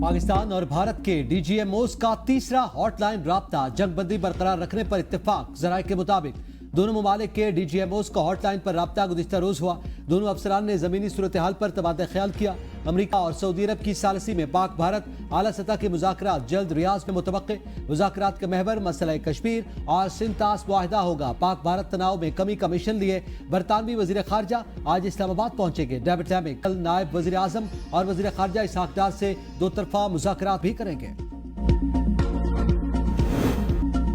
पाकिस्तान और भारत के डीजीएमओस का तीसरा हॉटलाइन राब्ता जंगबंदी बरकरार रखने पर इत्तेफाक। ज़राए के मुताबिक दोनों ममालिक के डीजीएमओस का हॉटलाइन पर राब्ता गुज़िश्ता रोज हुआ। दोनों अफसरान ने ज़मीनी सूरत हाल पर तबादला ख्याल किया। अमरीका और सऊदी अरब की सालसी में पाक भारत आला सतह के मुज़ाकरात जल्द रियाज में मुतवक्के। मुज़ाकरात का महवर मसला कश्मीर और सिंध तास मुआहिदा होगा। पाक भारत तनाव में कमी का मिशन लिए बरतानवी वज़ीर ख़ारजा आज इस्लामाबाद पहुंचेंगे। डेविड लैमी कल नायब वज़ीर आज़म और वज़ीर ख़ारजा इसहाक डार से दो तरफा मुज़ाकरात भी करेंगे।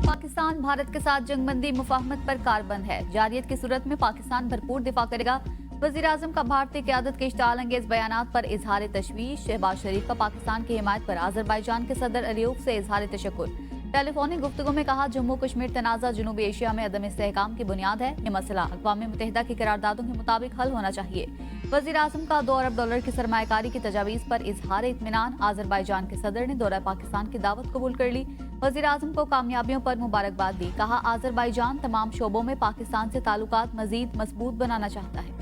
पाकिस्तान भारत के साथ जंगबंदी मुफाहमत पर कारबंद है। जारियत की सूरत में पाकिस्तान भरपूर दिफा करेगा। वज़ीर आज़म का भारतीय क़यादत के इश्ताल अंगेज बयानात पर इजहार तशवीश। शहबाज शरीफ का पाकिस्तान की हिमायत पर आज़रबाईजान के सदर अलियोव से इजहार तशक्कुर। टेलीफोनिक गुफ्तगू में कहा, जम्मू कश्मीर तनाज़ा जनूबी एशिया में अदम इस्तेहकाम की बुनियाद है। ये मसला अक़वाम मुत्तहिदा की करारदादों के मुताबिक हल होना चाहिए। वज़ीर आज़म का $2 अरब की सरमायाकारी की तजावीज़ पर इजहार इत्मीनान। आज़रबाईजान के सदर ने दौरा पाकिस्तान की दावत कबूल कर ली। वज़ीर आज़म को कामयाबियों पर मुबारकबाद दी। कहा, आज़रबाईजान तमाम शोबों में पाकिस्तान से ताल्लुकात मज़ीद मजबूत बनाना चाहता है।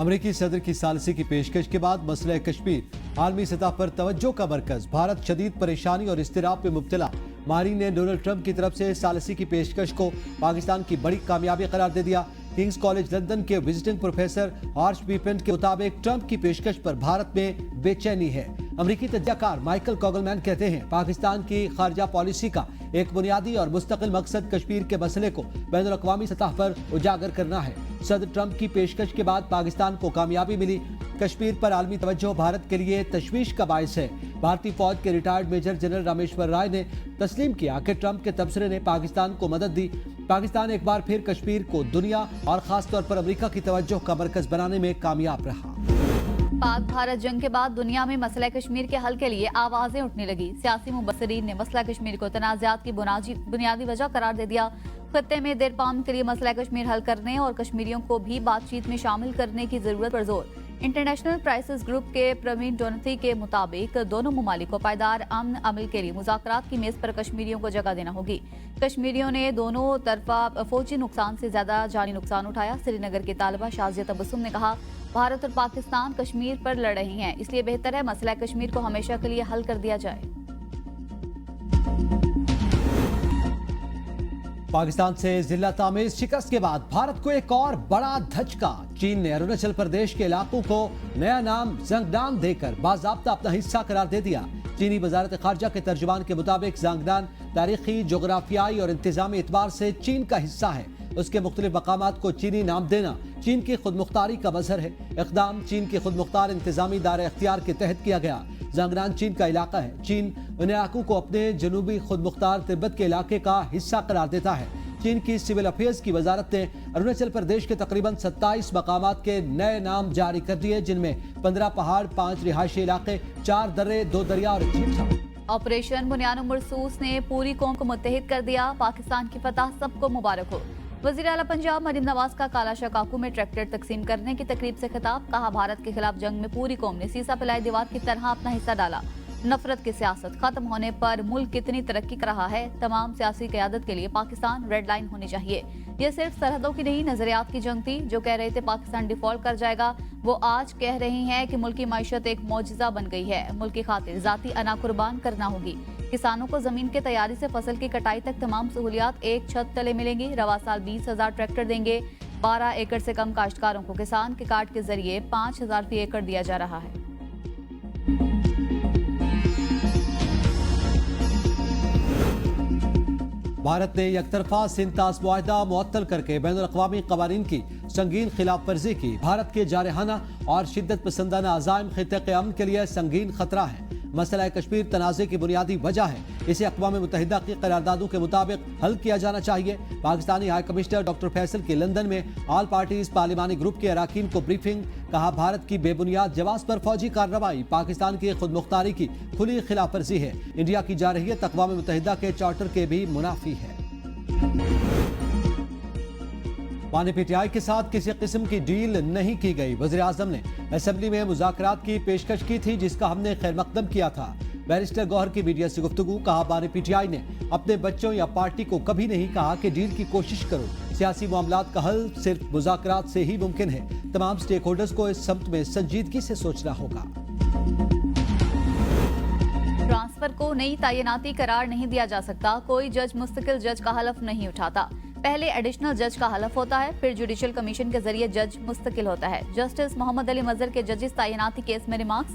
अमरीकी सदर की सालसी की पेशकश के बाद मसला कश्मीर आलमी सतह पर तवज्जो का मरकज। भारत शदीद परेशानी और इस्तिराब में मुब्तला। मारीन ने डोनाल्ड ट्रंप की तरफ से सालसी की पेशकश को पाकिस्तान की बड़ी कामयाबी करार दे दिया। किंग्स कॉलेज लंदन के विजिटिंग प्रोफेसर आर्च बीपेंट के मुताबिक ट्रंप की पेशकश पर भारत में बेचैनी है। अमरीकी तज्जाकार माइकल कॉगलमैन कहते हैं, पाकिस्तान की खारजा पॉलिसी का एक बुनियादी और मुस्तकिल मकसद कश्मीर के मसले को बैनुल अक़वामी सतह पर उजागर करना है। सदर ट्रंप की पेशकश के बाद पाकिस्तान को कामयाबी मिली। कश्मीर पर आलमी तवज्जो भारत के लिए तशवीश का बायस है। भारतीय फौज के रिटायर्ड मेजर जनरल रामेश्वर राय ने तस्लीम किया कि ट्रंप के तबसरे ने पाकिस्तान को मदद दी। पाकिस्तान एक बार फिर कश्मीर को दुनिया और खास तौर पर अमेरिका की तवज्जो का मरकज बनाने में कामयाब रहा। पाक भारत जंग के बाद दुनिया में मसला कश्मीर के हल के लिए आवाजें उठने लगी। सियासी मुबस्सिरीन ने मसला कश्मीर को तनाज़ात की बुनियादी वजह करार दे दिया। खत्ते में देरपाम के लिए मसला कश्मीर हल करने और कश्मीरियों को भी बातचीत में शामिल करने की जरूरत पर जोर। इंटरनेशनल क्राइसिस ग्रुप के प्रवीण डोनाथी के मुताबिक दोनों ममालिक को पायदार अमन अमल के लिए मुज़ाकरात की मेज पर कश्मीरियों को जगह देना होगी। कश्मीरियों ने दोनों तरफा फौजी नुकसान से ज्यादा जानी नुकसान उठाया। श्रीनगर की तालिबा शाजिया तबस्सुम ने कहा, भारत और पाकिस्तान कश्मीर पर लड़ रहे हैं, इसलिए बेहतर है मसला कश्मीर को हमेशा के लिए हल कर दिया जाए। पाकिस्तान से जिल्लत आमेज शिकस्त के बाद भारत को एक और बड़ा धचका। चीन ने अरुणाचल प्रदेश के इलाकों को नया नाम ज़ांगडान देकर बाज़ाब्ता अपना हिस्सा करार दे दिया। चीनी वज़ारत ख़ारजा के तर्जुमान के मुताबिक ज़ांगडान तारीखी, जोग्राफियाई और इंतज़ामी एतबार से चीन का हिस्सा है। उसके मुख्तलिफ मकामात को चीनी नाम देना चीन की खुदमुख्तारी का मज़हर है। इक़दाम चीन की खुदमुख्तार इंतज़ामी दायरे इख्तियार के तहत किया गया। ज़ांगडान चीन का इलाका है। चीन उन इलाकों को अपने जनूबी खुदमुख्तार तिब्बत के इलाके का हिस्सा करार देता है। चीन की सिविल अफेयर्स की वजारत ने अरुणाचल प्रदेश के तकरीबन 27 मकामात के नए नाम जारी कर दिए, जिनमें 15 पहाड़, 5 रिहायशी इलाके, 4 दर्रे, 2 दरिया और झील शामिल। ऑपरेशन बुनियानो मरसूस ने पूरी कौम को मुत्तहिद कर दिया। पाकिस्तान की फतह सबको मुबारक हो। वज़ीर आला पंजाब मरीम नवाज का कालाशाह काकू में ट्रैक्टर तकसीम करने की तकरीब से खिताब। कहा, भारत के खिलाफ जंग में पूरी कौम ने सीसा पिलाई दीवार की तरह अपना हिस्सा डाला। नफरत की सियासत खत्म होने पर मुल्क कितनी तरक्की कर रहा है। तमाम सियासी क़यादत के लिए पाकिस्तान रेड लाइन होनी चाहिए। ये सिर्फ सरहदों की नहीं, नजरियात की जंग थी। जो कह रहे थे पाकिस्तान डिफॉल्ट कर जाएगा, वो आज कह रही हैं कि मुल्क की माइशत एक मौजज़ा बन गई है। मुल्क की खातिर जाती अना कुर्बान करना होगी। किसानों को जमीन के तैयारी से फसल की कटाई तक तमाम सहूलियात एक छत तले मिलेंगी। रवा साल 20,000 ट्रैक्टर देंगे। 12 एकड़ से कम काश्तकारों को किसान के कार्ड के जरिए 5,000 फी एकड़ दिया जा रहा है। भारत ने यकतरफा सिंध तास मुआहिदा मुअत्तल करके बैनुल अक़वामी क़वानीन की संगीन खिलाफ वर्जी की। भारत के जारहाना और शिद्दत पसंदाना अज़ाइम खित्ते के अमन के लिए संगीन खतरा है। मसला कश्मीर तनाज़े की बुनियादी वजह है। इसे अक़वाम मुत्तहिदा की करारदादों के मुताबिक हल किया जाना चाहिए। Pakistani high commissioner doctor Faisal की लंदन में ऑल पार्टीज पार्लिमानी ग्रुप के अराकीन को ब्रीफिंग। कहा, भारत की बेबुनियाद जवाब पर फौजी कार्रवाई पाकिस्तान की खुद मुख्तारी की खुली खिलाफ वर्जी है। इंडिया की जारहियत अक़वाम मुत्तहिदा के चार्टर के भी मुनाफी है। पानी पीटीआई के साथ किसी किस्म की डील नहीं की गई। वज़ीर आज़म ने असेंबली में मुज़ाकरात की पेशकश की थी, जिसका हमने खैर मकदम किया था। बैरिस्टर गौहर की मीडिया से गुफ्तगू। कहा, पानी पीटीआई ने अपने बच्चों या पार्टी को कभी नहीं कहा कि डील की कोशिश करो। सियासी मामलात का हल सिर्फ मुज़ाकरात से ही मुमकिन है। तमाम स्टेक होल्डर्स को इस सम्त में संजीदगी से सोचना होगा। ट्रांसफर को नई तैनाती करार नहीं दिया जा सकता। कोई जज मुस्तकिल जज का हलफ नहीं उठाता। पहले एडिशनल जज का हलफ होता है, फिर जुडिशियल कमीशन के जरिए जज मुस्तकिल होता है। जस्टिस मोहम्मद अली मजहर के जजिस तैनाती केस में रिमार्क्स।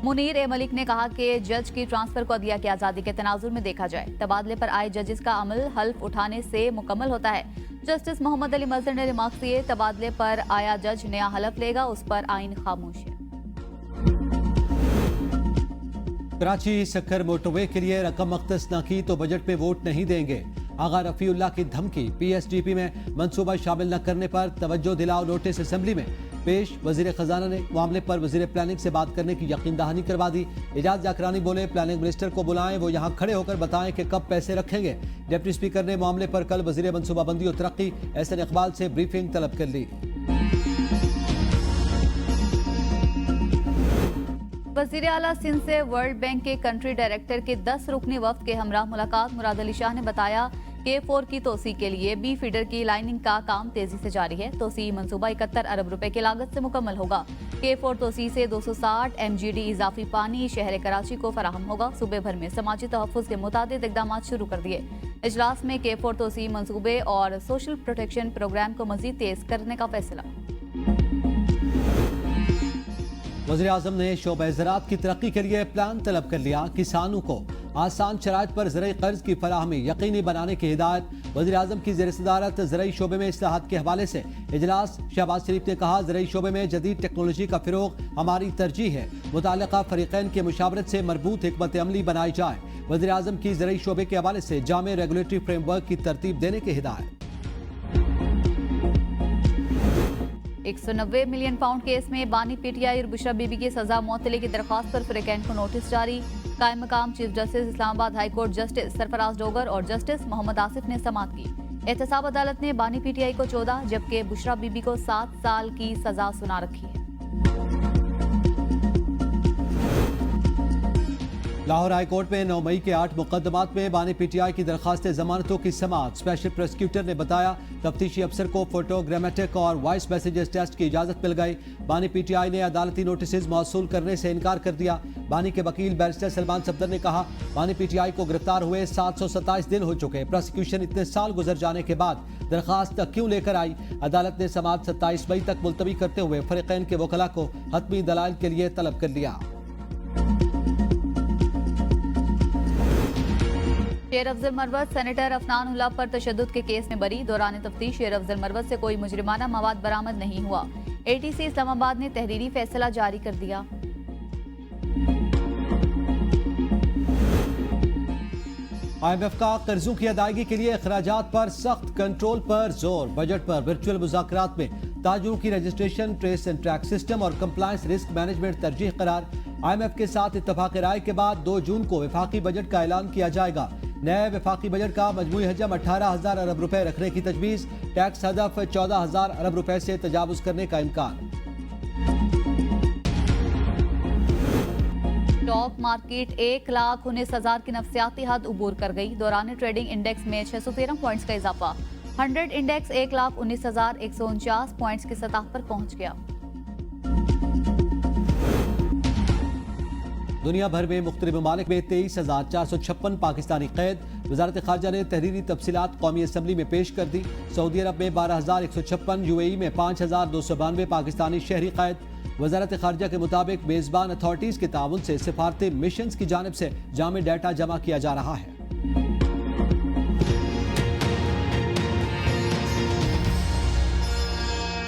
मुनीर ए मलिक ने कहा कि जज की ट्रांसफर को अदलिया की आज़ादी के तनाजुर में देखा जाए। तबादले पर आए जजिस का अमल हल्फ उठाने से मुकम्मल होता है। जस्टिस मोहम्मद अली मजहर ने रिमार्क्स दिए, तबादले पर आया जज नया हलफ लेगा, उस पर आइन खामोश है। कराची सक्कर मोटरवे के लिए रकम मख्तस न की तो बजट में वोट नहीं देंगे। आगा रफीउल्लाह की धमकी। पीएसडीपी में मंसूबा शामिल न करने पर तवज्जो दिलाओ नोटिस असेंबली में पेश। वजीर खजाना ने मामले पर वजीर प्लानिंग से बात करने की यकीन दहानी करवा दी। एजाज जाकरानी बोले, प्लानिंग मिनिस्टर को बुलाएं, वो यहाँ खड़े होकर बताएं कि कब पैसे रखेंगे। डिप्टी स्पीकर ने मामले पर कल वजीर मनसूबाबंदी और तरक्की एहसन इकबाल से ब्रीफिंग तलब कर ली। वज़ीर आला सिंध से वर्ल्ड बैंक के कंट्री डायरेक्टर के 10 रुकनी वफ्द के हमरा मुलाकात। मुराद अली शाह ने बताया K4 की तोसी के लिए बी फीडर की लाइनिंग का काम तेजी से जारी है। तोसी मंसूबा 71 अरब रुपए की लागत से मुकम्मल होगा। K4 तोसी से 260 MGD इजाफी पानी शहर कराची को फराहम होगा। सूबे भर में समाजी तहफ़्फ़ुज़ के मुताबिक इक़दाम शुरू कर दिए। इजलास में K4 तोसी मंसूबे और सोशल प्रोटेक्शन प्रोग्राम को मज़ीद तेज करने का फैसला। वज़ीर आज़म ने शोबे ज़राअत की तरक्की के लिए प्लान तलब कर लिया। किसानों को आसान शराइत पर ज़रई कर्ज की फराहमी यकीनी बनाने की हिदायत। वज़ीर आज़म की ज़ेर सदारत ज़रई शोबे में इस्लाहात के हवाले से इजलास। शहबाज शरीफ ने कहा, ज़रई शोबे में जदीद टेक्नोलॉजी का फ़रोग़ हमारी तरजीह है। मुताल्लिक़ा फ़रीक़ैन के मुशावरत से मरबूत हिकमत अमली बनाई जाए। वज़ीर आज़म की ज़रई शोबे के हवाले से जामे रेगुलेटरी फ्रेमवर्क की तरतीब देने की हिदायत। 190 मिलियन पाउंड केस में बानी PTI और बुशरा बीबी की सजा मुअत्तली की दरख्वास्त पर फ़रीक़ैन को नोटिस जारी। कायम मकाम chief justice Islamabad high court justice Sarfaraz Dogar और जस्टिस मोहम्मद आसिफ ने समाअत की। एहतसाब अदालत ने बानी PTI को 14 जबकि बुशरा बीबी को 7 साल की सजा सुना रखी है। लाहौर हाई कोर्ट में 9 मई के 8 मुकदमात में बानी PTI की दरखास्त जमानतों की समाअत। स्पेशल प्रोसिक्यूटर ने बताया, तफ्तीशी अफसर को फोटोग्रामेटिक और वॉइस मैसेजेस टेस्ट की इजाजत मिल गई। बानी PTI ने अदालती नोटिस मौसूल करने से इनकार कर दिया। बानी के वकील बैरिस्टर सलमान सफदर ने कहा, बानी PTI को गिरफ्तार हुए 727 दिन हो चुके। प्रोसिक्यूशन इतने साल गुजर जाने के बाद दरखास्त क्यों लेकर आई। अदालत ने समाअत 27 मई तक मुलतवी करते हुए फरीक़ैन के वकला को हतमी दलाइल के लिए तलब कर लिया। शेर अफजल मरवत सेनेटर अफनान उल्लाह पर तशद्दुद के केस में बरी। दौरान तफ्तीश शेर अफजल मरवत से कोई मुजरिमाना मवाद बरामद नहीं हुआ। ATC इस्लामाबाद ने तहरीरी फैसला जारी कर दिया। IMF का कर्जों की अदायगी के लिए अखराजात पर सख्त कंट्रोल पर जोर। बजट पर वर्चुअल मुज़ाकरात में ताजुरों की registration, trace and track system और कंप्लायंस रिस्क मैनेजमेंट तरजीह करार। IMF के साथ इत्तफाक राय के बाद 2 जून को वफाकी बजट का ऐलान किया जाएगा। नए वफाकी बजट का मजमूई हजम 18,000 अरब रुपए रखने की तजवीज़। टैक्स हदफ 14,000 अरब रुपए से तजावुज करने का इम्कान। स्टॉक मार्केट 1,19,000 की नफसियाती हद उबूर कर गई। दौरान ट्रेडिंग इंडेक्स में 613 पॉइंट्स का इजाफा। 100 इंडेक्स 1,19,149 पॉइंट्स की सतह पर पहुंच गया। दुनिया भर में मुख्तलिफ ममालिक में 23,456 पाकिस्तानी कैद। वजारत खारजा ने तहरीरी तफसीलात कौमी असम्बली में पेश कर दी। सऊदी अरब में 12,156, UAE में 5,292 पाकिस्तानी शहरी कैद। वजारत खारजा के मुताबिक मेज़बान अथॉरिटीज़ के ताउन से सिफारती मिशंस की जानिब से जामे डाटा जमा किया जा रहा है।